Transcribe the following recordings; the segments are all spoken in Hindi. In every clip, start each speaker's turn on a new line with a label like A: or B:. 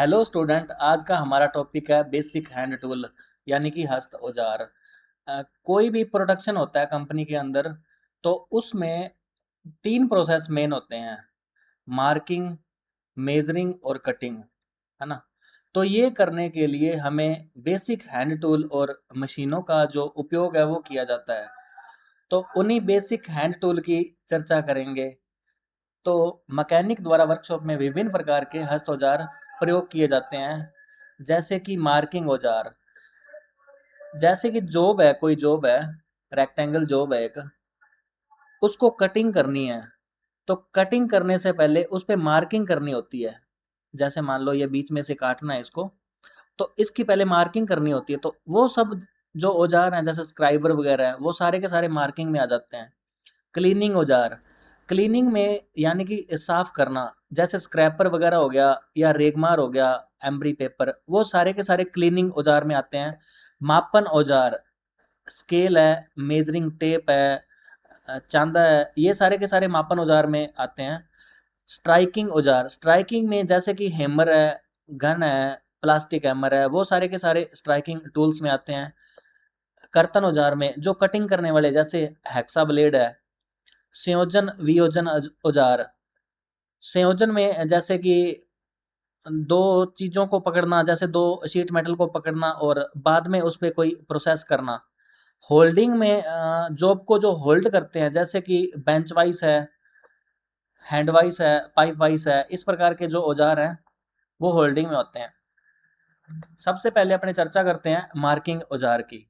A: हेलो स्टूडेंट, आज का हमारा टॉपिक है बेसिक हैंड टूल यानी कि हस्त औजार। कोई भी प्रोडक्शन होता है कंपनी के अंदर, तो उसमें तीन प्रोसेस मेन होते हैं: मार्किंग, मेजरिंग और कटिंग, है ना। तो ये करने के लिए हमें बेसिक हैंड टूल और मशीनों का जो उपयोग है वो किया जाता है। तो उन्हीं बेसिक हैंड टूल की चर्चा करेंगे। तो मैकेनिक द्वारा वर्कशॉप में विभिन्न प्रकार के हस्त औजार प्रयोग किए जाते हैं, जैसे कि मार्किंग औजार। जैसे कि जॉब है, कोई जॉब है, रेक्टेंगल जॉब है एक, उसको कटिंग करनी है। तो कटिंग करने से पहले उस पे मार्किंग करनी होती है। जैसे मान लो ये बीच में से काटना है इसको, तो इसकी पहले मार्किंग करनी होती है। तो वो सब जो औजार हैं जैसे स्क्राइबर वगैरह है, वो सारे के सारे मार्किंग में आ जाते हैं। क्लीनिंग औजार, क्लीनिंग में यानी कि साफ करना, जैसे स्क्रैपर वगैरह हो गया या रेगमार हो गया, एम्ब्री पेपर, वो सारे के सारे क्लीनिंग औजार में आते हैं। मापन औजार, स्केल है, मेजरिंग टेप है, चांदा है, ये सारे के सारे मापन औजार में आते हैं। स्ट्राइकिंग औजार, स्ट्राइकिंग में जैसे कि हैमर है, गन है, प्लास्टिक हैमर है, वो सारे के सारे स्ट्राइकिंग टूल्स में आते हैं। कर्तन औजार में जो कटिंग करने वाले, जैसे हैक्सा ब्लेड है। संयोजन वियोजन औजार, संयोजन में जैसे कि दो चीजों को पकड़ना, जैसे दो शीट मेटल को पकड़ना और बाद में उस पे कोई प्रोसेस करना। होल्डिंग में जॉब को जो होल्ड करते हैं, जैसे कि बेंच वाइस है, हैंड वाइस है, पाइप वाइस है, इस प्रकार के जो औजार हैं वो होल्डिंग में होते हैं। सबसे पहले अपने चर्चा करते हैं मार्किंग औजार की।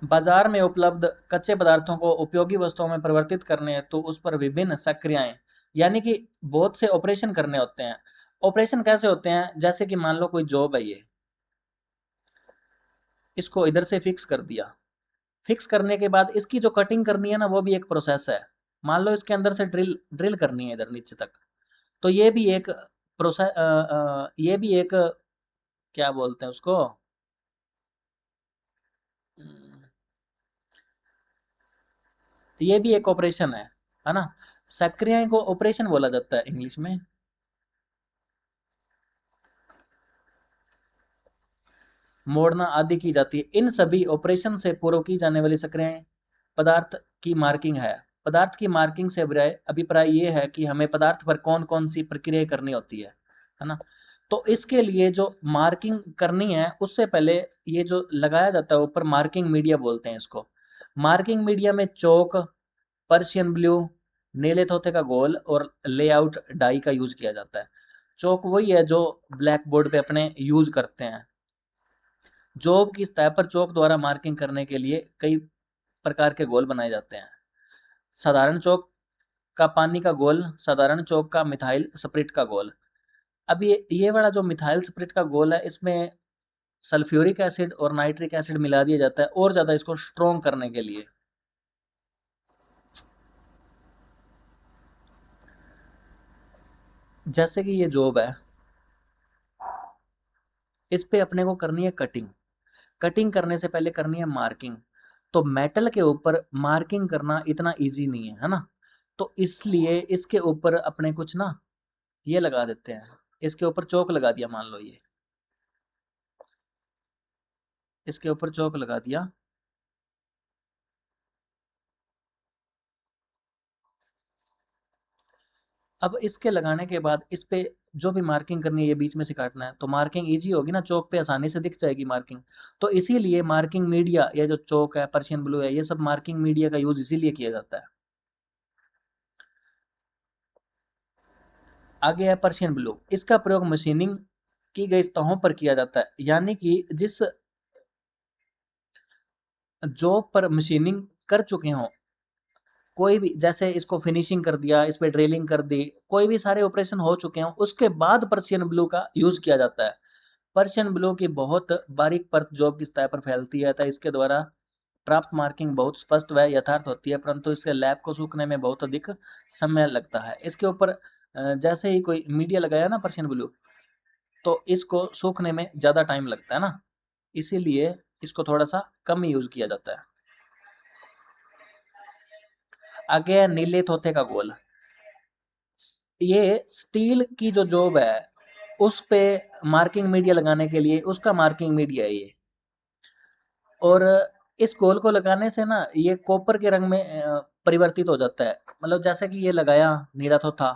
A: बाजार में उपलब्ध कच्चे पदार्थों को उपयोगी वस्तुओं में परिवर्तित करने हेतु तो उस पर विभिन्न सक्रियाएं यानी कि बहुत से ऑपरेशन करने होते हैं। ऑपरेशन कैसे होते हैं? जैसे कि मान लो कोई जॉब है, ये इसको इधर से फिक्स कर दिया। फिक्स करने के बाद इसकी जो कटिंग करनी है ना, वो भी एक प्रोसेस है। मान लो इसके अंदर से ड्रिल ड्रिल करनी है इधर नीचे तक, तो ये भी एक प्रोसेस, ये भी एक, क्या बोलते हैं उसको, हम्म, ये भी एक ऑपरेशन है ना। सक्रियाएं को ऑपरेशन बोला जाता है इंग्लिश में। मोड़ना आदि की जाती है। इन सभी ऑपरेशन से पूर्व की जाने वाली सक्रियाएं पदार्थ की मार्किंग है। पदार्थ की मार्किंग से अभिप्राय अभिप्राय ये है कि हमें पदार्थ पर कौन कौन सी प्रक्रिया करनी होती है ना। तो इसके लिए जो मार्किंग करनी है, उससे पहले ये जो लगाया जाता है ऊपर, मार्किंग मीडिया बोलते हैं इसको। मार्किंग मीडिया में चौक, पर्शियन ब्लू, नीले तोते का गोल और लेआउट डाई का यूज किया जाता है। चौक वही है जो ब्लैक बोर्ड पे अपने यूज करते हैं। जॉब की सतह पर चौक द्वारा मार्किंग करने के लिए कई प्रकार के गोल बनाए जाते हैं। साधारण चौक का पानी का गोल, साधारण चौक का मिथाइल स्प्रिट का गोल। अब ये वाला जो मिथाइल स्प्रिट का गोल है, इसमें सल्फ्यूरिक एसिड और नाइट्रिक एसिड मिला दिया जाता है और ज़्यादा इसको स्ट्रॉन्ग करने के लिए। जैसे कि ये जॉब है, इस पे अपने को करनी है कटिंग। कटिंग करने से पहले करनी है मार्किंग। तो मेटल के ऊपर मार्किंग करना इतना इजी नहीं है ना। तो इसलिए इसके ऊपर अपने कुछ ना ये लगा देते हैं। इसके ऊपर चौक लगा दिया, मान लो ये, इसके ऊपर चौक लगा दिया। अब इसके लगाने के बाद इस पे जो भी मार्किंग करनी है, ये बीच में से काटना है, तो मार्किंग इजी होगी ना, चौक पे आसानी से दिख जाएगी मार्किंग। तो इसीलिए मार्किंग मीडिया, ये जो चौक है, पर्शियन ब्लू है, ये सब मार्किंग मीडिया का यूज इसीलिए किया जाता है। आगे है पर्शियन ब्लू। इसका प्रयोग मशीनिंग की गई सतहों पर किया जाता है, यानी कि जिस जॉब पर मशीनिंग कर चुके हों, कोई भी, जैसे इसको फिनिशिंग कर दिया, इस पे ड्रिलिंग कर दी, कोई भी सारे ऑपरेशन हो चुके हों, उसके बाद पर्शियन ब्लू का यूज किया जाता है। पर्शियन ब्लू की बहुत बारीक परत जॉब की सतह पर फैलती है, तो इसके द्वारा प्राप्त मार्किंग बहुत स्पष्ट व यथार्थ होती है, परंतु इसके लैब को सूखने में बहुत अधिक समय लगता है। इसके ऊपर जैसे ही कोई मीडिया लगाया ना पर्शियन ब्लू, तो इसको सूखने में ज़्यादा टाइम लगता है ना, इसीलिए इसको थोड़ा सा कम यूज किया जाता है। आगे है नीले तोते का गोल। ये स्टील की जो जॉब है, उस पे मार्किंग मीडिया लगाने के लिए उसका मार्किंग मीडिया है ये। और इस घोल को लगाने से ना ये कॉपर के रंग में परिवर्तित हो जाता है। मतलब जैसे कि ये लगाया नीला तो था,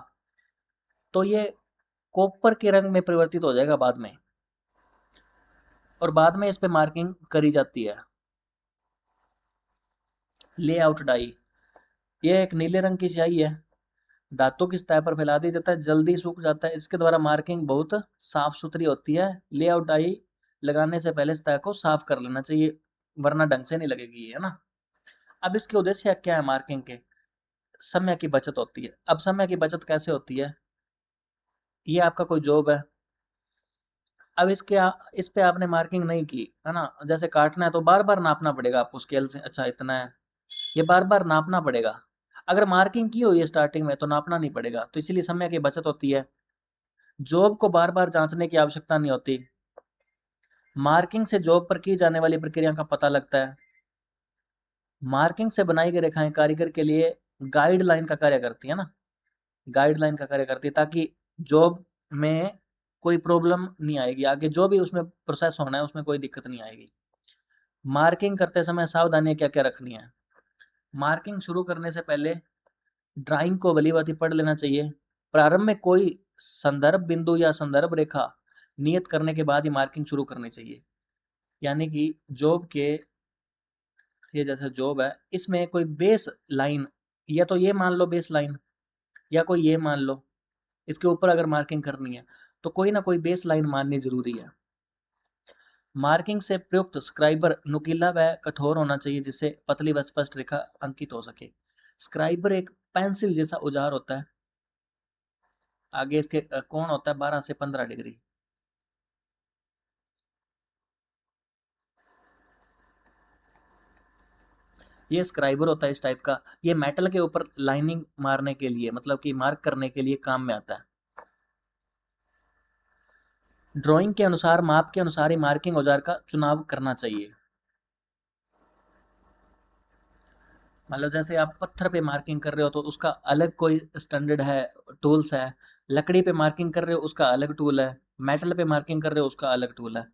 A: तो ये कॉपर के रंग में परिवर्तित हो जाएगा बाद में, और बाद में इस पे मार्किंग करी जाती है। लेआउट डाई, ये एक नीले रंग की स्याही है, धातु की सतह पर फैला दिया जाता है, जल्दी सूख जाता है। इसके द्वारा मार्किंग बहुत साफ सुथरी होती है। लेआउट डाई लगाने से पहले सतह को साफ कर लेना चाहिए, वरना ढंग से नहीं लगेगी, है ना। अब इसके उद्देश्य क्या है मार्किंग के? समय की बचत होती है। अब समय की बचत कैसे होती है? ये आपका कोई जॉब है, अब इस पे आपने मार्किंग नहीं की, है ना। जैसे काटना है तो बार बार नापना पड़ेगा आपको स्केल से, अच्छा इतना है, ये बार बार नापना पड़ेगा। अगर मार्किंग की हुई है स्टार्टिंग में तो नापना नहीं पड़ेगा, तो इसलिए समय की बचत होती है। जॉब को बार बार जांचने की आवश्यकता नहीं होती। मार्किंग से जॉब पर की जाने वाली प्रक्रिया का पता लगता है। मार्किंग से बनाई गई रेखाएं कारीगर के लिए गाइडलाइन का कार्य करती है ना, गाइडलाइन का कार्य करती है, ताकि जॉब में कोई प्रॉब्लम नहीं आएगी, आगे जो भी उसमें प्रोसेस होना है उसमें कोई दिक्कत नहीं आएगी। मार्किंग करते समय सावधानियां क्या क्या रखनी है? मार्किंग शुरू करने से पहले ड्राइंग को भलीभांति पढ़ लेना चाहिए। प्रारंभ में कोई संदर्भ बिंदु या संदर्भ रेखा नियत करने के बाद ही मार्किंग शुरू करनी चाहिए। यानी कि जॉब के, ये जैसे जॉब है इसमें कोई बेस लाइन, या तो ये मान लो बेस लाइन, या कोई ये मान लो, इसके ऊपर अगर मार्किंग करनी है तो कोई ना कोई बेस लाइन माननी जरूरी है। मार्किंग से प्रयुक्त स्क्राइबर नुकीला व कठोर होना चाहिए, जिससे पतली व स्पष्ट रेखा अंकित हो सके। स्क्राइबर एक पेंसिल जैसा औजार होता है। आगे इसके कोण होता है 12 से 15 डिग्री। ये स्क्राइबर होता है इस टाइप का, ये मेटल के ऊपर लाइनिंग मारने के लिए, मतलब कि मार्क करने के लिए काम में आता है। ड्राइंग के अनुसार, माप के अनुसार ही मार्किंग औजार का चुनाव करना चाहिए। मतलब जैसे आप पत्थर पे मार्किंग कर रहे हो तो उसका अलग कोई स्टैंडर्ड है, टूल्स है। लकड़ी पे मार्किंग कर रहे हो उसका अलग टूल है। मेटल पे मार्किंग कर रहे हो उसका अलग टूल है।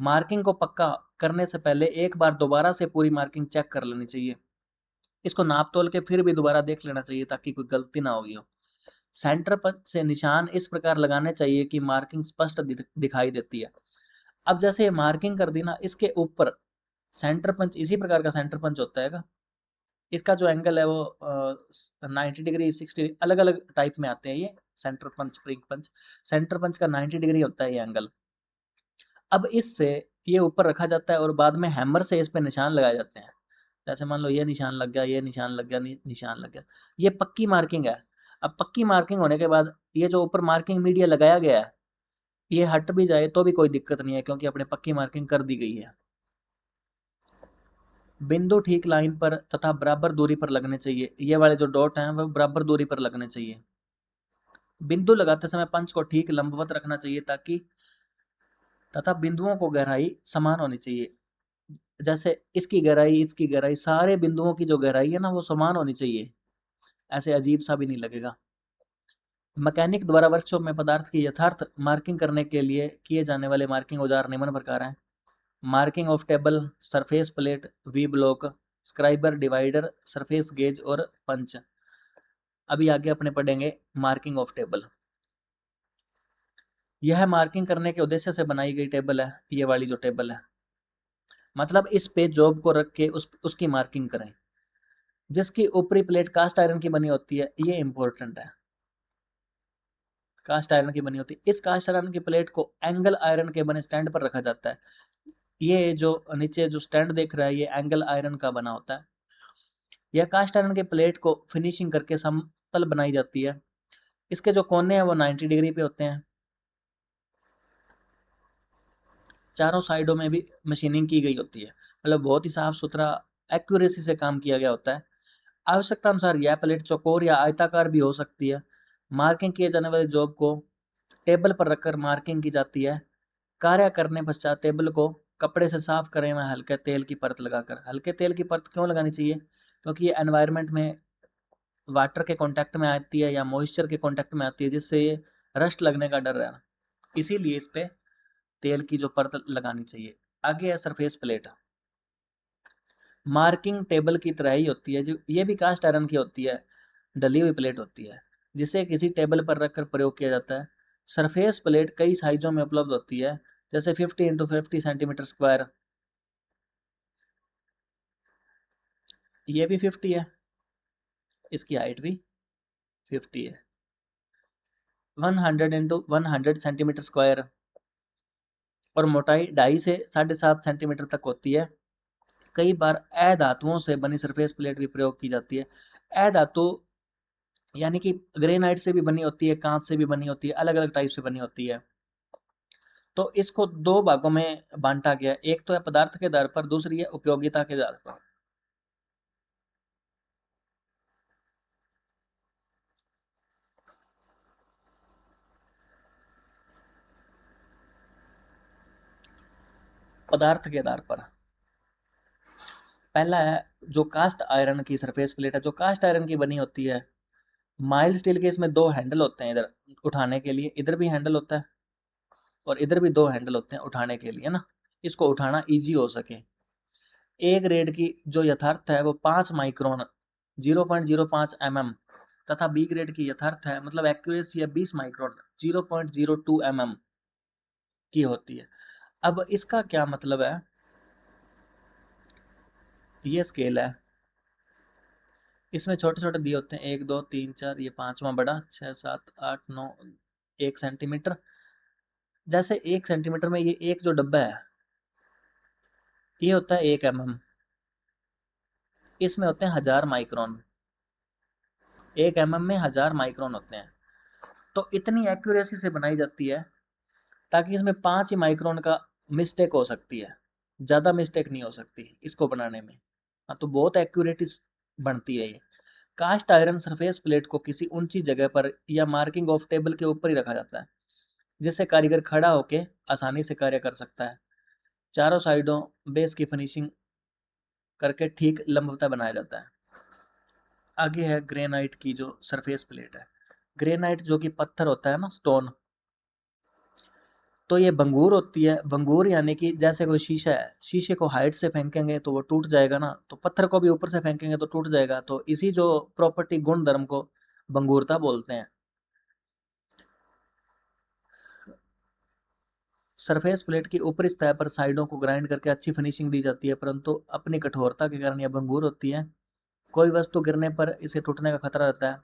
A: मार्किंग को पक्का करने से पहले एक बार दोबारा से पूरी मार्किंग चेक कर लेनी चाहिए। इसको नाप तोल के फिर भी दोबारा देख लेना चाहिए ताकि कोई गलती ना होगी हो। सेंटर पर से निशान इस प्रकार लगाने चाहिए कि मार्किंग स्पष्ट दिखाई देती है। अब जैसे ये मार्किंग कर दी ना, इसके ऊपर सेंटर पंच इसी प्रकार का सेंटर पंच होता है। इसका जो एंगल है वो 90 डिग्री, 60, अलग अलग टाइप में आते हैं ये सेंटर पंच, स्प्रिंग पंच। सेंटर पंच का 90 डिग्री होता है ये एंगल। अब इससे ये ऊपर रखा जाता है और बाद में हैमर से इस पे निशान लगाए जाते हैं। जैसे मान लो ये निशान लग गया, ये निशान लग गया, निशान लग गया। ये पक्की मार्किंग है। अब पक्की मार्किंग होने के बाद ये जो ऊपर मार्किंग मीडिया लगाया गया है, ये हट भी जाए तो भी कोई दिक्कत नहीं है, क्योंकि अपने पक्की मार्किंग कर दी गई है। बिंदु ठीक लाइन पर तथा बराबर दूरी पर लगने चाहिए। ये वाले जो डॉट हैं वो बराबर दूरी पर लगने चाहिए। बिंदु लगाते समय पंच को ठीक लंबवत रखना चाहिए ताकि, तथा बिंदुओं को गहराई समान होनी चाहिए। जैसे इसकी गहराई, इसकी गहराई, सारे बिंदुओं की जो गहराई है ना वो समान होनी चाहिए, ऐसे अजीब सा भी नहीं लगेगा। मैकेनिक द्वारा वर्कशॉप में पदार्थ की यथार्थ मार्किंग करने के लिए किए जाने वाले मार्किंग औजार निम्न प्रकार हैं। Marking of table, surface plate, V block, scriber, divider, surface gauge और पंच। अभी आगे अपने पढ़ेंगे मार्किंग ऑफ टेबल। यह मार्किंग करने के उद्देश्य से बनाई गई टेबल है, ये वाली जो टेबल है। मतलब इस पे जॉब को रख के उसकी मार्किंग करें। जिसकी ऊपरी प्लेट कास्ट आयरन की बनी होती है, ये इंपॉर्टेंट है। कास्ट आयरन की बनी होती है। इस कास्ट आयरन की प्लेट को एंगल आयरन के बने स्टैंड पर रखा जाता है। ये जो नीचे जो स्टैंड देख रहा है ये एंगल आयरन का बना होता है। यह कास्ट आयरन के प्लेट को फिनिशिंग करके समतल बनाई जाती है। इसके जो कोने हैं वो 90 डिग्री पे होते हैं। चारों साइडों में भी मशीनिंग की गई होती है। मतलब बहुत ही साफ सुथरा, एक्यूरेसी से काम किया गया होता है। आवश्यकता अनुसार यह प्लेट चौकोर या आयताकार भी हो सकती है। मार्किंग किए जाने वाले जॉब को टेबल पर रखकर मार्किंग की जाती है। कार्य करने पश्चात टेबल को कपड़े से साफ करें व हल्के तेल की परत लगाकर। हल्के तेल की परत क्यों लगानी चाहिए? क्योंकि ये एनवायरनमेंट में वाटर के कांटेक्ट में आती है या मॉइस्चर के कांटेक्ट में आती है, जिससे ये रस्ट लगने का डर है। इसीलिए इस पे तेल की जो परत लगानी चाहिए। आगे है सरफेस प्लेट। मार्किंग टेबल की तरह ही होती है, जो ये भी कास्ट आयरन की होती है, डली हुई प्लेट होती है, जिसे किसी टेबल पर रखकर प्रयोग किया जाता है। सरफेस प्लेट कई साइजों में उपलब्ध होती है, जैसे 50 × 50 सेंटीमीटर स्क्वायर, ये भी 50 है, इसकी हाइट भी 50 है। 100 × 100 सेंटीमीटर स्क्वायर, और मोटाई 2.5 से 7.5 सेंटीमीटर तक होती है। कई बार अधातुओं से बनी सरफेस प्लेट भी प्रयोग की जाती है। अधातु यानी कि ग्रेनाइट से भी बनी होती है, कांच से भी बनी होती है, अलग अलग टाइप से बनी होती है। तो इसको दो भागों में बांटा गया, एक तो है पदार्थ के आधार पर, दूसरी है उपयोगिता के आधार पर। पदार्थ के आधार पर पहला है जो कास्ट आयरन की सरफेस प्लेट है, जो कास्ट आयरन की बनी होती है। माइल्ड स्टील के इसमें दो हैंडल होते हैं, इधर उठाने के लिए, इधर भी हैंडल होता है, और इधर भी दो हैंडल होते हैं उठाने के लिए ना, इसको उठाना इजी हो सके। ए ग्रेड की जो यथार्थ है वो 5 माइक्रोन 0.05 mm, तथा बी ग्रेड की यथार्थ है मतलब एक्यूरेसी है 20 माइक्रोन 0.02 mm की होती है। अब इसका क्या मतलब है, ये स्केल है, इसमें छोटे छोटे दिए होते हैं 1 2 3 4, ये पांचवा बड़ा, 6 7 8 9, 1 सेंटीमीटर। जैसे 1 सेंटीमीटर में ये एक जो डब्बा है ये होता है 1 mm, इसमें होते हैं 1000 माइक्रोन, 1 mm में 1000 माइक्रोन होते हैं। तो इतनी एक्यूरेसी से बनाई जाती है ताकि इसमें 5 ही माइक्रोन का मिस्टेक हो सकती है, ज़्यादा मिस्टेक नहीं हो सकती इसको बनाने में। हाँ, तो बहुत एक्यूरेट बनती है ये। कास्ट आयरन सरफेस प्लेट को किसी ऊंची जगह पर या मार्किंग ऑफ टेबल के ऊपर ही रखा जाता है, जिससे कारीगर खड़ा होके आसानी से कार्य कर सकता है। चारों साइडों बेस की फिनिशिंग करके ठीक लंबवत बनाया जाता है। आगे है ग्रेनाइट की जो सरफेस प्लेट है। ग्रेनाइट जो कि पत्थर होता है ना, स्टोन, तो ये भंगूर होती है। भंगूर यानी कि जैसे कोई शीशा है, शीशे को हाइट से फेंकेंगे तो वो टूट जाएगा ना, तो पत्थर को भी ऊपर से फेंकेंगे तो टूट जाएगा। तो इसी जो प्रॉपर्टी गुण धर्म को भंगूरता बोलते हैं। सरफेस प्लेट की ऊपरी सतह पर साइडों को ग्राइंड करके अच्छी फिनिशिंग दी जाती है, परंतु अपनी कठोरता के कारण यह भंगूर होती है। कोई वस्तु गिरने पर इसे टूटने का खतरा रहता है।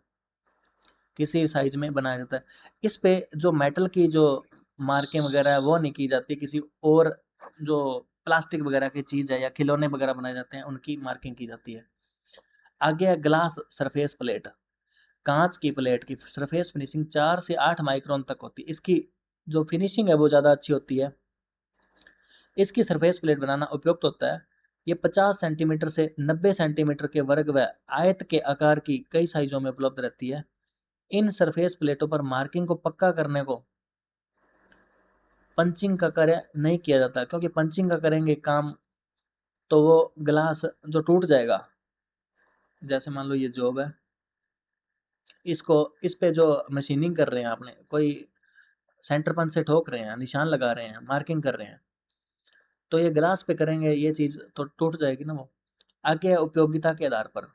A: किसी साइज में बनाया जाता है। इस पे जो मेटल की जो मार्किंग वगैरह है वो नहीं की जाती, किसी और जो प्लास्टिक वगैरह की चीज है या खिलौने वगैरह बनाए जाते हैं उनकी मार्किंग की जाती है। आगे है ग्लास सरफेस प्लेट। कांच की प्लेट की सरफेस फिनिशिंग 4 से 8 माइक्रोन तक होती है, इसकी जो फिनिशिंग है वो ज़्यादा अच्छी होती है। इसकी सरफेस प्लेट बनाना उपयुक्त होता है। ये 50 सेंटीमीटर से 90 सेंटीमीटर के वर्ग व आयत के आकार की कई साइजों में उपलब्ध रहती है। इन सरफेस प्लेटों पर मार्किंग को पक्का करने को पंचिंग का कार्य नहीं किया जाता, क्योंकि पंचिंग का करेंगे काम तो वो ग्लास जो टूट जाएगा। जैसे मान लो ये जॉब है, इसको इस पे जो मशीनिंग कर रहे हैं, आपने कोई सेंटर पंच से ठोक रहे हैं, निशान लगा रहे हैं, मार्किंग कर रहे हैं, तो ये ग्लास पे करेंगे ये चीज तो टूट जाएगी ना वो। आगे है उपयोगिता के आधार पर।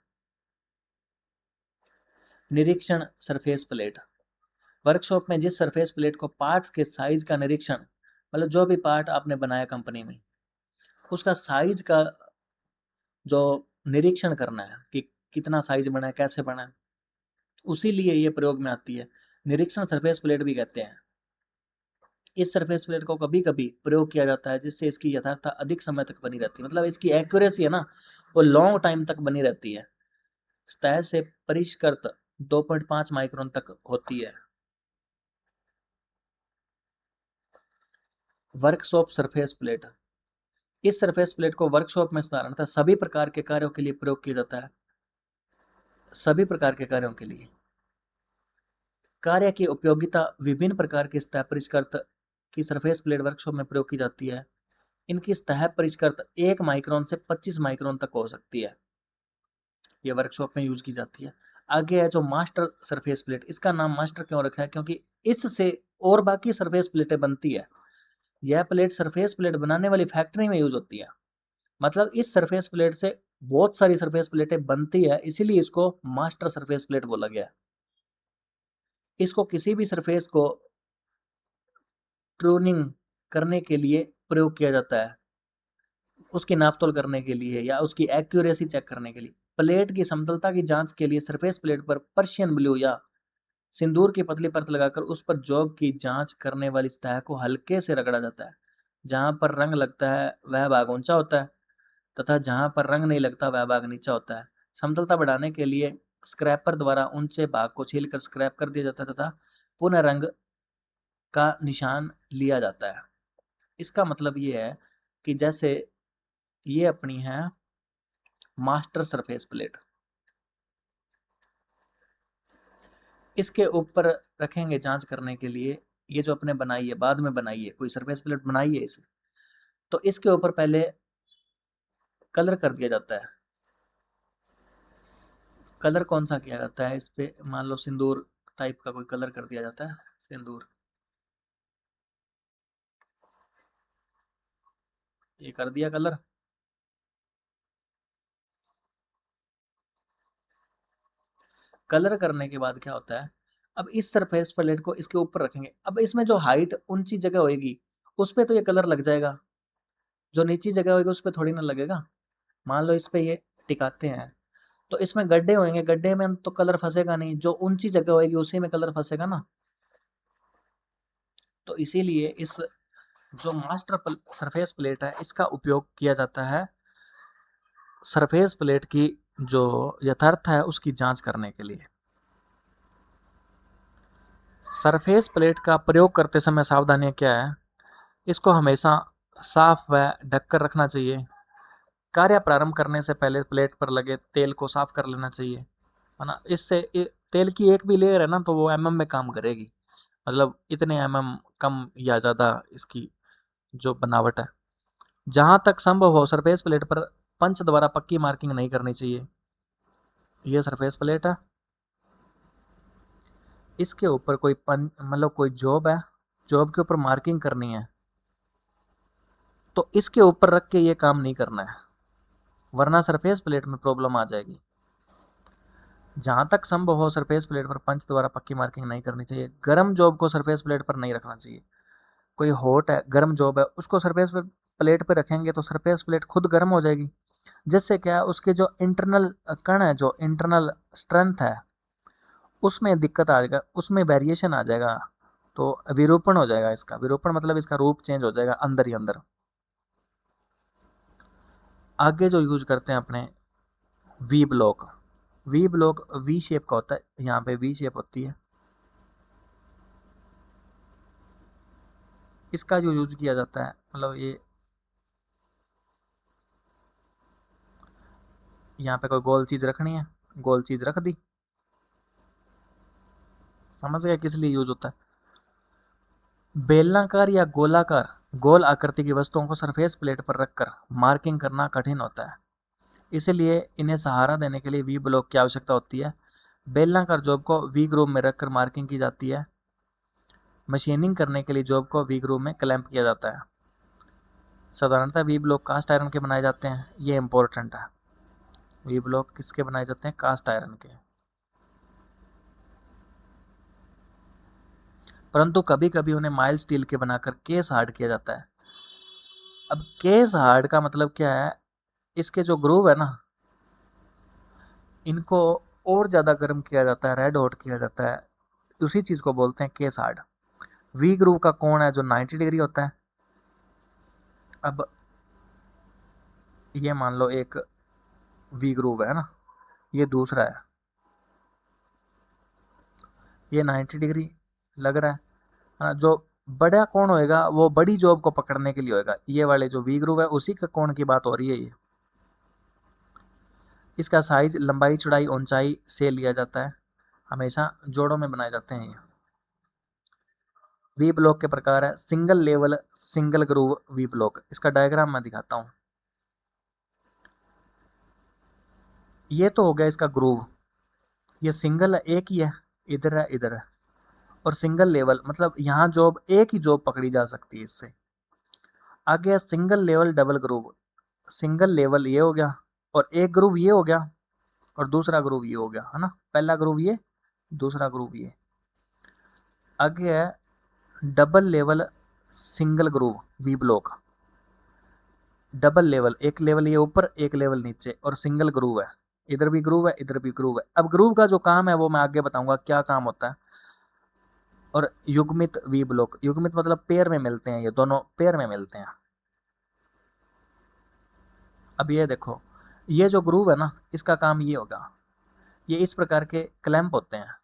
A: निरीक्षण सरफेस प्लेट। वर्कशॉप में जिस सरफेस प्लेट को पार्ट्स के साइज का निरीक्षण, मतलब जो भी पार्ट आपने बनाया कंपनी में उसका साइज का जो निरीक्षण करना है कि कितना साइज बना है, कैसे बना है, उसी लिए ये प्रयोग में आती है। निरीक्षण सरफेस प्लेट भी कहते हैं। इस सरफेस प्लेट को कभी कभी प्रयोग किया जाता है जिससे इसकी यथार्थता अधिक समय तक बनी रहती है, मतलब इसकी एक्यूरेसी है ना वो लॉन्ग टाइम तक बनी रहती है। सतह से परिष्कृत 2.5 माइक्रोन तक होती है। Workshop surface plate. इस सरफेस प्लेट को वर्कशॉप में साधारणतः सभी प्रकार के कार्यों के लिए प्रयोग किया जाता है। सभी प्रकार के कार्यों के लिए। कार्य की उपयोगिता। विभिन्न प्रकार की सतह परिष्कृत की सरफेस प्लेट वर्कशॉप में प्रयोग की जाती है। इनकी सतह परिष्कृत 1 माइक्रोन से 25 माइक्रोन तक हो सकती है, ये वर्कशॉप में यूज की जाती है। आगे है जो मास्टर सरफेस प्लेट, इसका नाम मास्टर क्यों रखा है? क्योंकि इससे और बाकी सरफेस प्लेटें बनती है। यह प्लेट सरफेस प्लेट बनाने वाली फैक्ट्री में यूज होती है। मतलब इस सरफेस प्लेट से बहुत सारी सरफेस प्लेटें बनती है, इसीलिए इसको मास्टर सरफेस प्लेट बोला गया है। इसको किसी भी सरफेस को ट्यूनिंग करने के लिए प्रयोग किया जाता है, उसकी नाप-तोल करने के लिए या उसकी एक्यूरेसी चेक करने के लिए। प्लेट की समतलता की जांच के लिए सरफेस प्लेट पर पर्शियन ब्लू या सिंदूर की पतली परत लगाकर उस पर जॉब की जांच करने वाली सतह को हल्के से रगड़ा जाता है। जहां पर रंग लगता है वह भाग ऊंचा होता है तथा जहां पर रंग नहीं लगता वह भाग नीचा होता है। समतलता बढ़ाने के लिए स्क्रैपर द्वारा ऊंचे भाग को छीलकर स्क्रैप कर दिया जाता है तथा पुनः रंग का निशान लिया जाता है। इसका मतलब ये है कि जैसे ये अपनी है मास्टर सरफेस प्लेट, इसके ऊपर रखेंगे जांच करने के लिए। ये जो अपने बनाई है, बाद में बनाई है, कोई सरफेस प्लेट बनाई है इसे, तो इसके ऊपर पहले कलर कर दिया जाता है। कलर कौन सा किया जाता है इस पे? मान लो सिंदूर टाइप का कोई कलर कर दिया जाता है, सिंदूर, ये कर दिया कलर। कलर करने के बाद क्या होता है, अब इस सरफेस प्लेट को इसके ऊपर रखेंगे। अब इसमें जो हाइट ऊंची जगह होगी उस पे तो ये कलर लग जाएगा, जो नीची जगह होगी उस पे थोड़ी ना लगेगा। मान लो इस पे ये टिकाते हैं, तो इसमें गड्ढे होंगे, गड्ढे में तो कलर फंसेगा नहीं, जो ऊंची जगह होगी उसी में कलर फंसेगा ना। तो इसीलिए इस जो सरफेस प्लेट है इसका उपयोग किया जाता है सरफेस प्लेट की जो यथार्थ है उसकी जांच करने के लिए। सरफेस प्लेट का प्रयोग करते समय सावधानियां क्या है? इसको हमेशा साफ व ढककर रखना चाहिए। कार्य प्रारंभ करने से पहले प्लेट पर लगे तेल को साफ कर लेना चाहिए, है ना। इससे तेल की एक भी लेयर है ना तो वो में काम करेगी, मतलब इतने कम या ज़्यादा इसकी जो बनावट है। जहाँ तक संभव हो सरफेस प्लेट पर पंच द्वारा पक्की मार्किंग नहीं करनी चाहिए। ये सरफेस प्लेट है, इसके ऊपर कोई मतलब कोई जॉब है, जॉब के ऊपर मार्किंग करनी है, तो इसके ऊपर रख के ये काम नहीं करना है, वरना सरफेस प्लेट में प्रॉब्लम आ जाएगी। जहाँ तक संभव हो सरफेस प्लेट पर पंच द्वारा पक्की मार्किंग नहीं करनी चाहिए। गर्म जॉब को सरफेस प्लेट पर नहीं रखना चाहिए। कोई हॉट है, गर्म जॉब है, उसको सरफेस प्लेट पर रखेंगे तो सरफेस प्लेट खुद गर्म हो जाएगी, जिससे क्या है उसके जो इंटरनल कण है, जो इंटरनल स्ट्रेंथ है उसमें दिक्कत आ जाएगा, उसमें वेरिएशन आ जाएगा, तो विरूपण हो जाएगा। इसका विरूपण मतलब इसका रूप चेंज हो जाएगा अंदर ही अंदर। आगे जो यूज करते हैं अपने V block, V block V shape का होता है, यहाँ पे वी शेप होती है, इसका जो यूज किया जाता है मतलब ये यहाँ पे कोई गोल चीज रखनी है, गोल चीज रख दी, समझ गया किस लिए यूज होता है। बेलनाकार या गोलाकार गोल आकृति की वस्तुओं को सरफेस प्लेट पर रखकर मार्किंग करना कठिन होता है, इसलिए इन्हें सहारा देने के लिए वी ब्लॉक की आवश्यकता होती है। बेलनाकार जॉब को वी ग्रूव में रखकर मार्किंग की जाती है। मशीनिंग करने के लिए जॉब को वी ग्रूव में क्लैंप किया जाता है। साधारणतः वी ब्लॉक कास्ट आयरन के बनाए जाते हैं, ये इंपॉर्टेंट है। वी ब्लॉक किसके बनाए जाते हैं? कास्ट आयरन के। परंतु कभी कभी उन्हें माइल्ड स्टील के बनाकर केस हार्ड किया जाता है। अब केस हार्ड का मतलब क्या है? इसके जो ग्रूव है ना, इनको और ज़्यादा गर्म किया जाता है, रेड हॉट किया जाता है, उसी चीज़ को बोलते हैं केस हार्ड। वी ग्रूव का कोण है जो 90 डिग्री होता है। अब ये मान लो एक वी ग्रूव है ना, ये दूसरा है, ये 90 डिग्री लग रहा है। हाँ, जो बड़ा कोण होएगा वो बड़ी जॉब को पकड़ने के लिए होएगा। ये वाले जो वी ग्रूव है उसी का कोण की बात हो रही है ये। इसका साइज लंबाई चौड़ाई ऊंचाई से लिया जाता है, हमेशा जोड़ों में बनाए जाते हैं ये। वी ब्लॉक के प्रकार है single level single groove V block. इसका डायग्राम मैं दिखाता हूँ। ये तो हो गया इसका ग्रूव, ये सिंगल एक ही है, इधर है इधर है। और सिंगल लेवल मतलब यहाँ जॉब एक ही जॉब पकड़ी जा सकती है इससे। आगे है single level double group. Single level ये हो गया, और एक ग्रुप ये हो गया, और दूसरा ग्रुप ये हो गया, है ना। पहला ग्रुप ये, दूसरा ग्रुप ये। आगे है double level single group V block. Double level, एक लेवल ये ऊपर एक लेवल नीचे, और सिंगल ग्रुव है। इधर भी ग्रुव है इधर भी ग्रुव है। अब ग्रुव का जो काम है वो मैं आगे बताऊंगा क्या काम होता है। और युग्मित वी ब्लॉक, युग्मित मतलब पेयर में मिलते हैं, ये दोनों पेयर में मिलते हैं। अब ये देखो, ये जो ग्रुव है ना इसका काम ये होगा, ये इस प्रकार के क्लैंप होते हैं,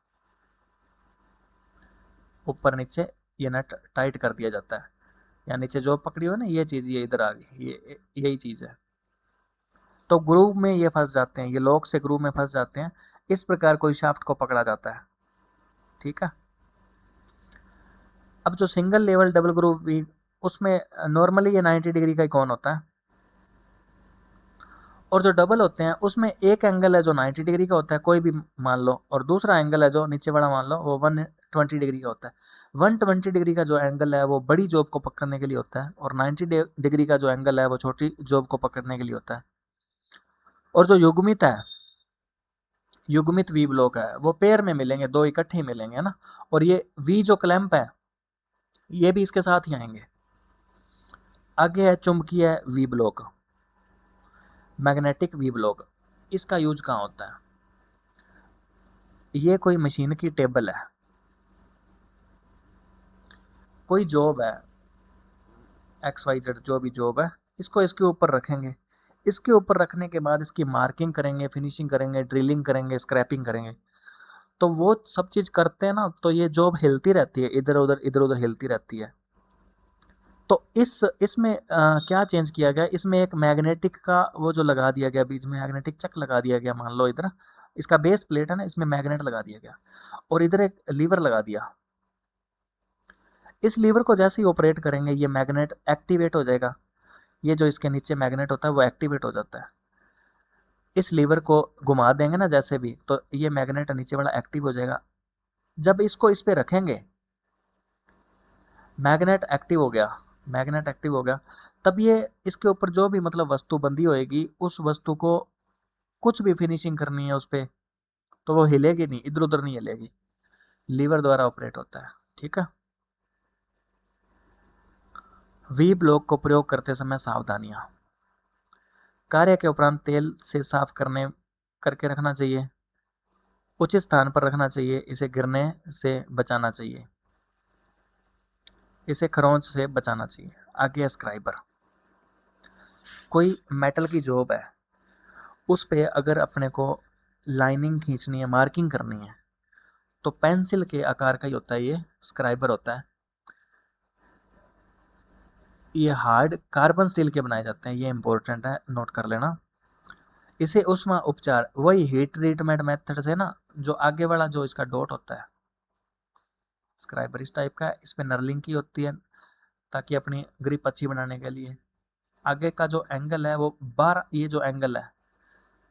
A: ऊपर नीचे ये नट टाइट कर दिया जाता है। या नीचे जो पकड़ी हो ना ये चीज, ये इधर आ गई, ये यही चीज है। तो ग्रूव में ये फंस जाते हैं, ये लॉक से ग्रूव में फंस जाते हैं। इस प्रकार कोई शाफ्ट को पकड़ा जाता है, ठीक है। अब जो सिंगल लेवल डबल ग्रूव भी, उसमें नॉर्मली ये 90 डिग्री का ही कौन होता है। और जो डबल होते हैं उसमें एक एंगल है जो 90 डिग्री का होता है, कोई भी मान लो, और दूसरा एंगल है जो नीचे वाला मान लो वो 120 डिग्री का होता है। 120 डिग्री का जो एंगल है वो बड़ी जॉब को पकड़ने के लिए होता है, और 90 डिग्री का जो एंगल है वो छोटी जॉब को पकड़ने के लिए होता है। और जो युग्मित है, युग्मित वी ब्लॉक है, वो पेयर में मिलेंगे, दो इकट्ठे ही मिलेंगे, है ना। और ये वी जो क्लैंप है ये भी इसके साथ ही आएंगे। आगे है चुंबकीय V block, magnetic V block. इसका यूज कहाँ होता है। ये कोई मशीन की टेबल है, कोई जॉब है, एक्स वाई जेड जो भी जॉब है, इसको इसके ऊपर रखेंगे। इसके ऊपर रखने के बाद इसकी मार्किंग करेंगे, फिनिशिंग करेंगे, ड्रिलिंग करेंगे, स्क्रैपिंग करेंगे। तो वो सब चीज करते हैं ना, तो ये जॉब हिलती रहती है, इधर उधर हिलती रहती है। तो इसमें क्या चेंज किया गया, इसमें एक मैग्नेटिक का वो जो लगा दिया गया, बीच में मैग्नेटिक चक लगा दिया गया, मान लो इधर इसका बेस प्लेट है ना, इसमें मैग्नेट लगा दिया गया, और इधर एक लीवर लगा दिया। इस लीवर को जैसे ही ऑपरेट करेंगे ये मैग्नेट एक्टिवेट हो जाएगा। ये जो इसके नीचे मैग्नेट होता है वो एक्टिवेट हो जाता है। इस लीवर को घुमा देंगे ना जैसे भी, तो ये मैग्नेट नीचे वाला एक्टिव हो जाएगा। जब इसको इस पे रखेंगे, मैग्नेट एक्टिव हो गया, मैग्नेट एक्टिव हो गया, तब ये इसके ऊपर जो भी मतलब वस्तु बंधी होएगी, उस वस्तु को कुछ भी फिनिशिंग करनी है उस पे, तो वो हिलेगी नहीं, इधर उधर नहीं हिलेगी, लीवर द्वारा ऑपरेट होता है, ठीक है। वी ब्लॉक को प्रयोग करते समय सावधानियां। कार्य के उपरांत तेल से साफ करने करके रखना चाहिए, उचित स्थान पर रखना चाहिए, इसे गिरने से बचाना चाहिए, इसे खरोंच से बचाना चाहिए। आगे स्क्राइबर, कोई मेटल की जॉब है, उस पे अगर अपने को लाइनिंग खींचनी है, मार्किंग करनी है, तो पेंसिल के आकार का ही होता है, ये स्क्राइबर होता है। ये हार्ड कार्बन स्टील के बनाए जाते हैं, ये इंपॉर्टेंट है, नोट कर लेना। इसे उष्मा उपचार, वही हीट ट्रीटमेंट मेथड से ना, जो आगे वाला जो इसका डॉट होता है स्क्राइबर इस टाइप का है, इस पे नर्लिंग की होती है ताकि अपनी ग्रिप अच्छी बनाने के लिए। आगे का जो एंगल है वो 12, ये जो एंगल है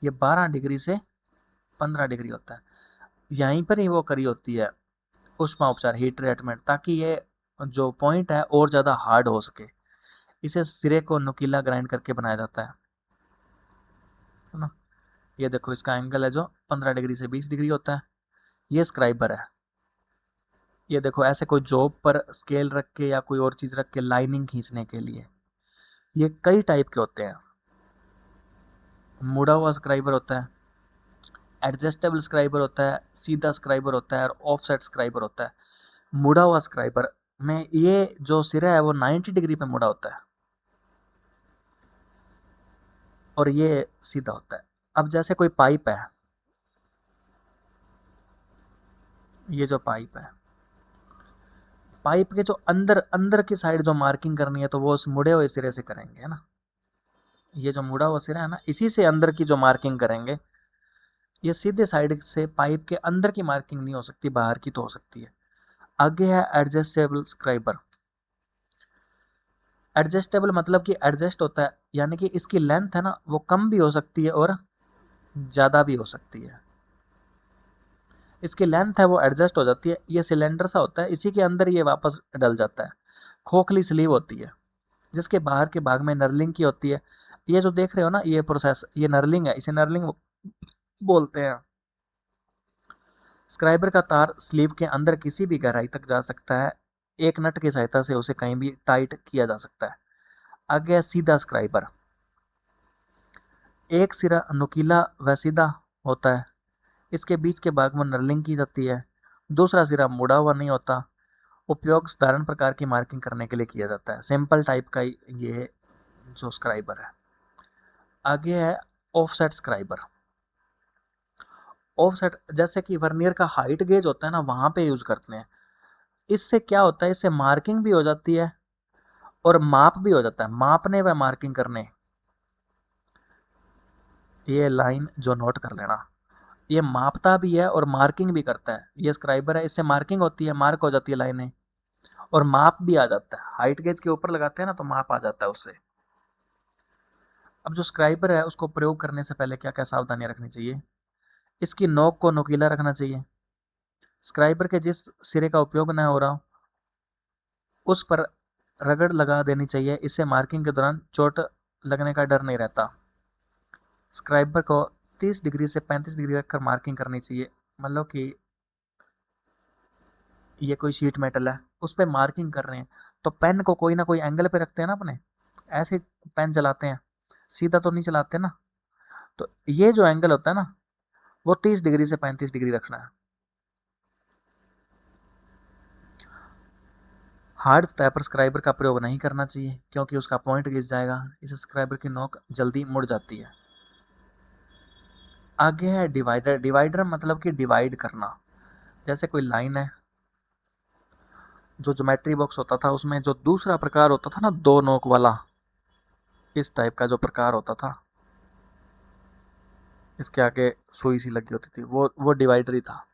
A: ये 12 डिग्री से 15 डिग्री होता है। यहीं पर ही वो करी होती है उष्मा उपचार, हीट ट्रीटमेंट, ताकि ये जो पॉइंट है और ज़्यादा हार्ड हो सके। इसे सिरे को नुकीला ग्राइंड करके बनाया जाता है ना। ये देखो इसका एंगल है जो 15 डिग्री से 20 डिग्री होता है, ये स्क्राइबर है। ये देखो ऐसे कोई जॉब पर स्केल रख के या कोई और चीज़ रख के लाइनिंग खींचने के लिए, ये कई टाइप के होते हैं। मुड़ा हुआ स्क्राइबर होता है, एडजस्टेबल स्क्राइबर होता है, सीधा स्क्राइबर होता है, और ऑफसेट स्क्राइबर होता है। मुड़ा हुआ स्क्राइबर में ये जो सिरा है वो 90 डिग्री पे मुड़ा होता है, और ये सीधा होता है। अब जैसे कोई पाइप है, ये जो पाइप है, पाइप के जो अंदर अंदर की साइड जो मार्किंग करनी है तो वो उस मुड़े हुए सिरे से करेंगे, है ना। ये जो मुड़ा हुआ सिरा है ना, इसी से अंदर की जो मार्किंग करेंगे। ये सीधे साइड से पाइप के अंदर की मार्किंग नहीं हो सकती, बाहर की तो हो सकती है। आगे है एडजस्टेबल स्क्राइबर। एडजस्टेबल मतलब कि एडजस्ट होता है, यानी कि इसकी लेंथ है ना वो कम भी हो सकती है और ज़्यादा भी हो सकती है। इसकी लेंथ है वो एडजस्ट हो जाती है, ये सिलेंडर सा होता है, इसी के अंदर ये वापस डल जाता है। खोखली स्लीव होती है जिसके बाहर के भाग में नर्लिंग की होती है। ये जो देख रहे हो ना ये प्रोसेस, ये नर्लिंग है, इसे नर्लिंग बोलते हैं। स्क्राइबर का तार स्लीव के अंदर किसी भी गहराई तक जा सकता है, एक नट की सहायता से उसे कहीं भी टाइट किया जा सकता है। आगे है सीधा स्क्राइबर। एक सिरा नुकीला व सीधा होता है, इसके बीच के भाग में नर्लिंग की जाती है, दूसरा सिरा मुड़ा हुआ नहीं होता। उपयोग साधारण प्रकार की मार्किंग करने के लिए किया जाता है। सिंपल टाइप का ये जो स्क्राइबर है। आगे है ऑफसेट स्क्राइबर। ऑफसेट जैसे कि वर्नियर का हाइट गेज होता है ना, वहां पे यूज करते हैं। इससे क्या होता है, इससे मार्किंग भी हो जाती है और माप भी हो जाता है, मापने व मार्किंग करने। ये लाइन जो नोट कर लेना, ये मापता भी है और मार्किंग भी करता है। ये स्क्राइबर है, इससे मार्किंग होती है, मार्क हो जाती है लाइनें, और माप भी आ जाता है। हाइट गेज के ऊपर लगाते हैं ना तो माप आ जाता है उससे। अब जो स्क्राइबर है उसको प्रयोग करने से पहले क्या क्या सावधानियां रखनी चाहिए। इसकी नोक को नुकीला रखना चाहिए। स्क्राइबर के जिस सिरे का उपयोग न हो रहा उस पर रगड़ लगा देनी चाहिए, इससे मार्किंग के दौरान चोट लगने का डर नहीं रहता। स्क्राइबर को 30 डिग्री से 35 डिग्री रखकर मार्किंग करनी चाहिए। मतलब कि ये कोई शीट मेटल है, उस पर मार्किंग कर रहे हैं तो पेन को कोई ना कोई एंगल पे रखते हैं ना अपने, ऐसे पेन चलाते हैं, सीधा तो नहीं चलाते ना। तो ये जो एंगल होता है ना वो 30 डिग्री से 35 डिग्री रखना है। हार्ड स्टैपर स्क्राइबर का प्रयोग नहीं करना चाहिए क्योंकि उसका पॉइंट घिस जाएगा, इस स्क्राइबर की नोक जल्दी मुड़ जाती है। आगे है डिवाइडर। डिवाइडर मतलब कि डिवाइड करना। जैसे कोई लाइन है, जो ज्योमेट्री बॉक्स होता था उसमें जो दूसरा प्रकार होता था ना दो नोक वाला, इस टाइप का जो प्रकार होता था, इसके आगे सुई सी लगी होती थी, वो डिवाइडर ही था।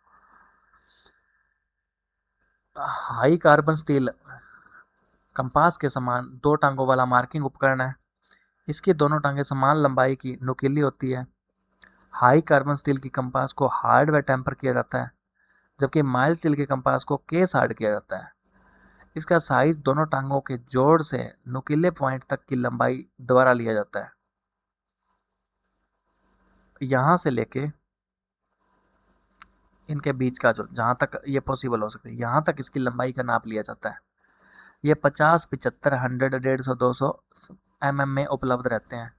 A: हाई कार्बन स्टील कंपास के समान दो टांगों वाला मार्किंग उपकरण है। इसकी दोनों टांगें समान लंबाई की नुकीली होती है। हाई कार्बन स्टील की कंपास को हार्ड व टेम्पर किया जाता है, जबकि माइल्ड स्टील के कंपास को केस हार्ड किया जाता है। इसका साइज दोनों टांगों के जोड़ से नुकीले पॉइंट तक की लंबाई द्वारा लिया जाता है। यहाँ से लेके इनके बीच का जो जहाँ तक ये पॉसिबल हो सकती है, यहाँ तक इसकी लंबाई का नाप लिया जाता है। ये 50, 75, 100, 150, 200 mm में उपलब्ध रहते हैं।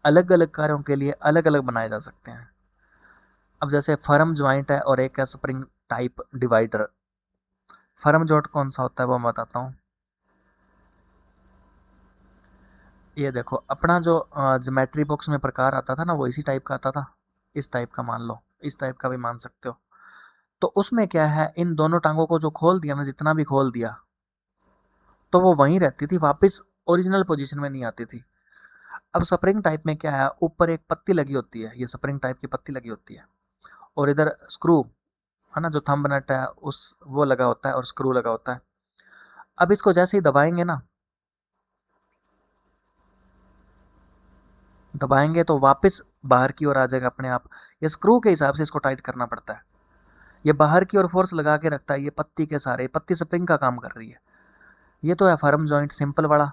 A: अलग अलग कार्यों के लिए अलग अलग बनाए जा सकते हैं। अब जैसे फर्म ज्वाइंट है और एक है spring type divider. Firm joint कौन सा होता है वो मैं बताता हूँ। ये देखो अपना जो ज्योमेट्री बॉक्स में प्रकार आता था ना वो इसी टाइप का आता था, इस टाइप का मान लो, इस टाइप का भी मान सकते हो। तो उसमें क्या है, इन दोनों टांगों को जो खोल दिया ना, जितना भी खोल दिया तो वो वहीं रहती थी, वापस ओरिजिनल पोजीशन में नहीं आती थी। अब स्प्रिंग टाइप में क्या है, ऊपर एक पत्ती लगी होती है, ये स्प्रिंग टाइप की पत्ती लगी होती है, और इधर स्क्रू है ना, जो थंब नट है उस वो लगा होता है और स्क्रू लगा होता है। अब इसको जैसे ही दबाएंगे ना, दबाएंगे तो वापस बाहर की ओर आ जाएगा अपने आप। ये स्क्रू के हिसाब से इसको टाइट करना पड़ता है। ये बाहर की ओर फोर्स लगा के रखता है, ये पत्ती के सारे, पत्ती स्प्रिंग का काम कर रही है। ये तो है फर्म जॉइंट सिंपल वाला,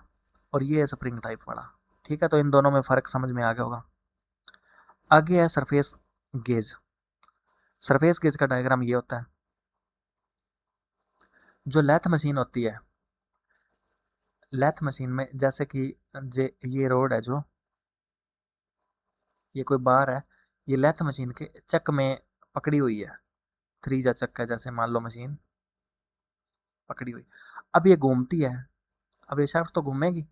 A: और ये है स्प्रिंग टाइप वाला। ठीक है, तो इन दोनों में फ़र्क समझ में आ गया होगा। आगे है सरफेस गेज। सरफेस गेज का डायग्राम ये होता है। जो लैथ मशीन होती है, लैथ मशीन में जैसे कि ये रोड है, जो ये कोई बार है, ये लैथ मशीन के चक में पकड़ी हुई है। थ्री जा चक है, जैसे मान लो मशीन पकड़ी हुई, अब ये घूमती है। अब ये शाफ्ट तो घूमेगी।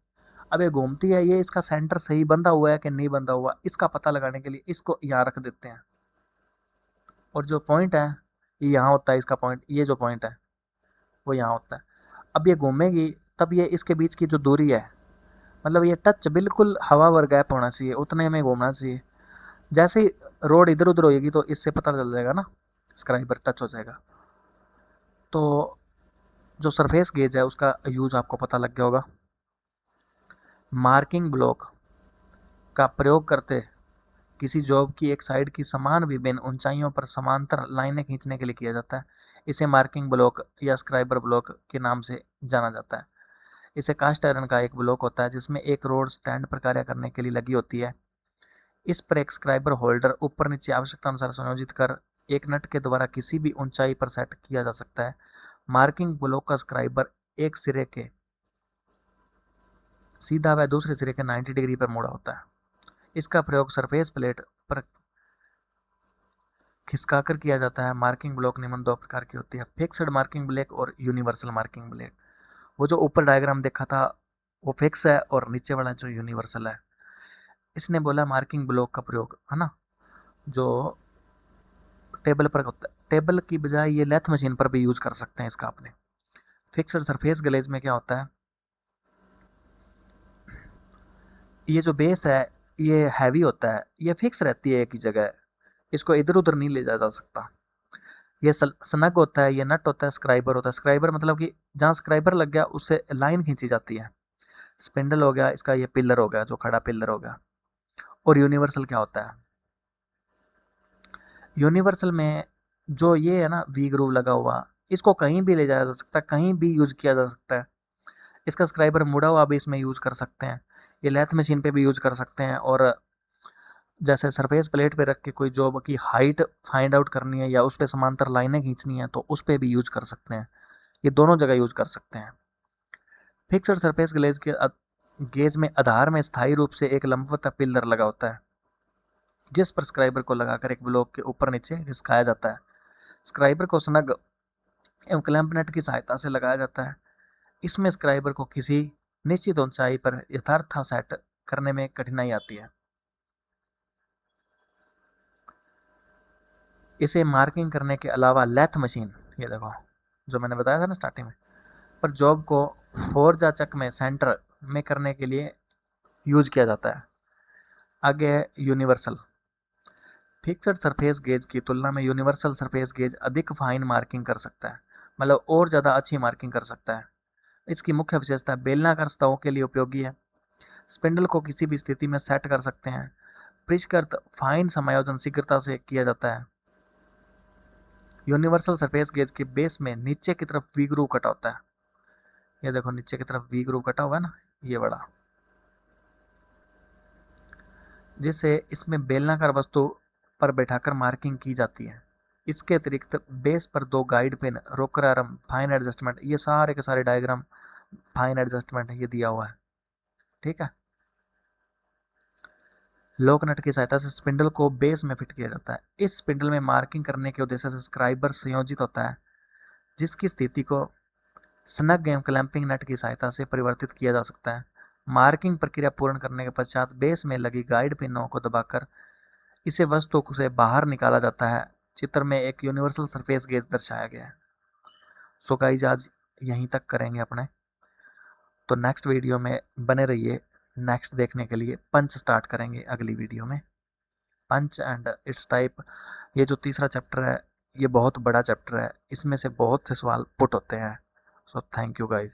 A: अब ये घूमती है, ये इसका सेंटर सही बंधा हुआ है कि नहीं बंधा हुआ, इसका पता लगाने के लिए इसको यहाँ रख देते हैं। और जो पॉइंट है ये यहाँ होता है, इसका पॉइंट, ये जो पॉइंट है वो यहाँ होता है। अब ये घूमेगी तब ये इसके बीच की जो दूरी है, मतलब ये टच बिल्कुल हवा वर गैप होना चाहिए, उतने में घूमना चाहिए। जैसे ही रोड इधर उधर होगी तो इससे पता चल जाएगा ना, स्क्राइबर टच हो जाएगा। तो जो सरफेस गेज है उसका यूज आपको पता लग गया होगा। मार्किंग ब्लॉक का प्रयोग करते किसी जॉब की एक साइड की समान विभिन्न ऊंचाइयों पर समांतर लाइनें खींचने के लिए किया जाता है। इसे मार्किंग ब्लॉक या स्क्राइबर ब्लॉक के नाम से जाना जाता है। इसे कास्ट आयरन का एक ब्लॉक होता है जिसमें एक रोड स्टैंड पर कार्य करने के लिए लगी होती है। इस पर एक स्क्राइबर होल्डर ऊपर नीचे आवश्यकता अनुसार संयोजित कर एक नट के द्वारा किसी भी ऊंचाई पर सेट किया जा सकता है। मार्किंग ब्लॉक का स्क्राइबर एक सिरे के सीधा व दूसरे सिरे के 90 डिग्री पर मुड़ा होता है। इसका प्रयोग सरफेस प्लेट पर खिसकाकर किया जाता है। मार्किंग ब्लॉक निम्न दो प्रकार की होती है, फिक्स्ड मार्किंग ब्लॉक और यूनिवर्सल मार्किंग ब्लॉक। वो जो ऊपर डायग्राम देखा था वो फिक्स है और नीचे वाला जो यूनिवर्सल है। इसने बोला मार्किंग ब्लॉक का प्रयोग है ना, जो टेबल पर होता है, टेबल की बजाय ये लेथ मशीन पर भी यूज कर सकते हैं इसका अपने। फिक्स्ड सरफेस ग्लेज में क्या होता है, ये जो बेस है ये हैवी होता है, ये फिक्स रहती है एक ही जगह, इसको इधर उधर नहीं ले जा सकता। ये स्नग होता है, ये नट होता है, स्क्राइबर होता है। स्क्राइबर मतलब कि जहाँ स्क्राइबर लग गया उससे लाइन खींची जाती है। स्पिंडल हो गया इसका, ये पिलर हो गया, जो खड़ा पिलर हो गया। और यूनिवर्सल क्या होता है, यूनिवर्सल में जो ये है ना वी ग्रूव लगा हुआ, इसको कहीं भी ले जाया जा सकता है, कहीं भी यूज किया जा सकता है। इसका स्क्राइबर मुड़ा हुआ भी इसमें यूज कर सकते हैं, ये लेथ मशीन पे भी यूज कर सकते हैं। और जैसे सरफेस प्लेट पे रख के कोई जॉब की हाइट फाइंड आउट करनी है या उस पर समांतर लाइनें खींचनी है तो उस पर भी यूज कर सकते हैं। ये दोनों जगह यूज कर सकते हैं। फिक्स्ड सरफेस ग्लेज के गेज में आधार में स्थायी रूप से एक लंबवत पिलर लगा होता है जिस पर स्क्राइबर को लगाकर एक ब्लॉक के ऊपर नीचे घिसकाया जाता है। स्क्राइबर को स्नग एवं क्लैंप नट की सहायता से लगाया जाता है। इसमें स्क्राइबर को किसी निश्चित ऊंचाई पर यथार्थ सेट करने में कठिनाई आती है। इसे मार्किंग करने के अलावा लेथ मशीन, ये देखो जो मैंने बताया था ना स्टार्टिंग में, पर जॉब को फोर्जा चक में सेंटर में करने के लिए यूज किया जाता है। आगे है यूनिवर्सल। फिक्स्ड सरफेस गेज की तुलना में यूनिवर्सल सरफेस गेज अधिक फाइन मार्किंग कर सकता है, मतलब और ज़्यादा अच्छी मार्किंग कर सकता है। इसकी मुख्य विशेषता बेलनाकार सतहों के लिए उपयोगी है। स्पिंडल को किसी भी स्थिति में सेट कर सकते हैं। परिष्कृत फाइन समायोजन शीघ्रता से किया जाता है। यूनिवर्सल सरफेस गेज के बेस में नीचे की तरफ वी ग्रूव कटा होता है। ये देखो नीचे की तरफ वी ग्रूव कटा हुआ है ना, ये बड़ा, जिससे इसमें बेलनाकार वस्तु पर बैठाकर मार्किंग की जाती है। इसके अतिरिक्त बेस पर दो guide pin, rocker arm, fine adjustment, ये सारे के सारे डायग्राम फाइन एडजस्टमेंट ये दिया हुआ है। ठीक है। लॉक नट की सहायता से स्पिंडल को बेस में फिट किया जाता है। इस स्पिंडल में मार्किंग करने के उद्देश्य से स्क्राइबर संयोजित होता है जिसकी स्थिति को स्नग एवं क्लैंपिंग नट की सहायता से परिवर्तित किया जा सकता है। मार्किंग प्रक्रिया पूर्ण करने के पश्चात बेस में लगी गाइड पिनों को दबाकर इसे वस्तु से बाहर निकाला जाता है। चित्र में एक यूनिवर्सल सरफेस गेज दर्शाया गया है। सो गाइस आज यहीं तक करेंगे अपने, तो नेक्स्ट वीडियो में बने रहिए। नेक्स्ट देखने के लिए पंच स्टार्ट करेंगे अगली वीडियो में। पंच एंड इट्स टाइप, ये जो तीसरा चैप्टर है ये बहुत बड़ा चैप्टर है, इसमें से बहुत से सवाल पुट होते हैं। So thank you guys.